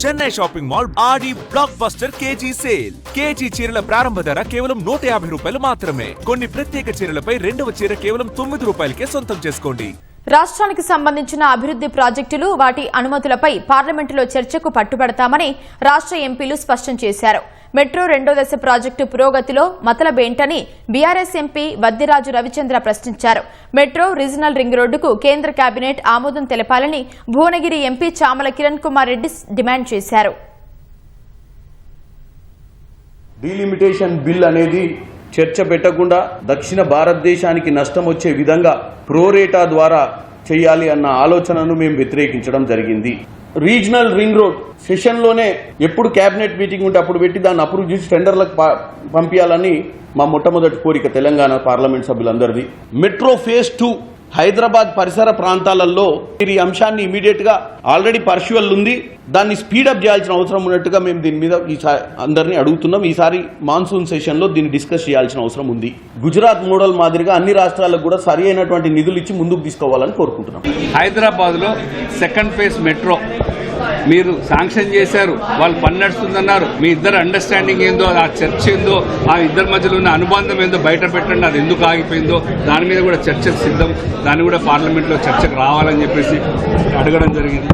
Chennai shopping mall Aadi blockbuster KG sale. KG చీరల ప్రారంభ ధర కేవలం 150 రూపాయలు మాత్రమే. కొన్ని ప్రత్యేక చీరలపై రెండవ చీర కేవలం 9 రూపాయలకే సొంతం చేసుకోండి. రాష్ట్రానికి సంబంధించిన అభివృద్ధి ప్రాజెక్టులు వాటి అనుమతులపై పార్లమెంటులో చర్చకు పట్టుబడతామని రాష్ట్ర ఎంపీలు స్పష్టం చేశారు. మెట్రో రెండో దశ ప్రాజెక్టు పురోగతిలో మతలబేంటని బీఆర్ఎస్ ఎంపీ వద్దిరాజు రవిచంద్ర ప్రశ్నించారు. మెట్రో రీజనల్ రింగ్ రోడ్డుకు కేంద్ర కేబినెట్ ఆమోదం తెలపాలని భువనగిరి ఎంపీ చామల కిరణ్ కుమార్ రెడ్డి డిమాండ్ చేశారు. డీలిమిటేషన్ బిల్ అనేది చర్చ పెట్టకుండా దక్షిణ భారతదేశానికి నష్టం వచ్చే విధంగా ప్రోరేటా ద్వారా చేయాలి అన్న ఆలోచనను మేము వ్యతిరేకించడం జరిగింది. రీజనల్ రింగ్ రోడ్ సెషన్లోనే ఎప్పుడు కేబినెట్ మీటింగ్ ఉంటే అప్పుడు పెట్టి దాన్ని అప్రూవ్ చేసి టెండర్లకు పంపించాలని మా మొట్టమొదటి కోరిక తెలంగాణ పార్లమెంట్ సభ్యులందరిది. మెట్రో ఫేజ్ 2 హైదరాబాద్ పరిసర ప్రాంతాలలో ఈ అంశాన్ని ఇమీడియట్ గా ఆల్రెడీ పర్ష్యూవల్ ఉంది, దాన్ని స్పీడప్ చేయాల్సిన అవసరం ఉన్నట్టుగా మేము దీని మీద ఈసారి అందరినీ అడుగుతున్నాం. ఈసారి మాన్సూన్ సెషన్ లో దీన్ని డిస్కస్ చేయాల్సిన అవసరం ఉంది. గుజరాత్ మోడల్ మాదిరిగా అన్ని రాష్ట్రాలకు కూడా సరి అయినటువంటి నిధులు ఇచ్చి ముందుకు తీసుకోవాలని కోరుకుంటున్నాం. హైదరాబాద్ లో సెకండ్ ఫేజ్ మెట్రో మీరు శాంక్షన్ చేశారు, వాళ్ళు పని నడుస్తుందన్నారు. మీ ఇద్దరు అండర్స్టాండింగ్ ఏందో, ఆ చర్చ ఏందో, ఆ ఇద్దరి మధ్యలో ఉన్న అనుబంధం ఏందో బయట పెట్టండి. అది ఎందుకు ఆగిపోయిందో దాని మీద కూడా చర్చకు సిద్ధం. దాన్ని కూడా పార్లమెంట్లో చర్చకు రావాలని చెప్పేసి అడగడం జరిగింది.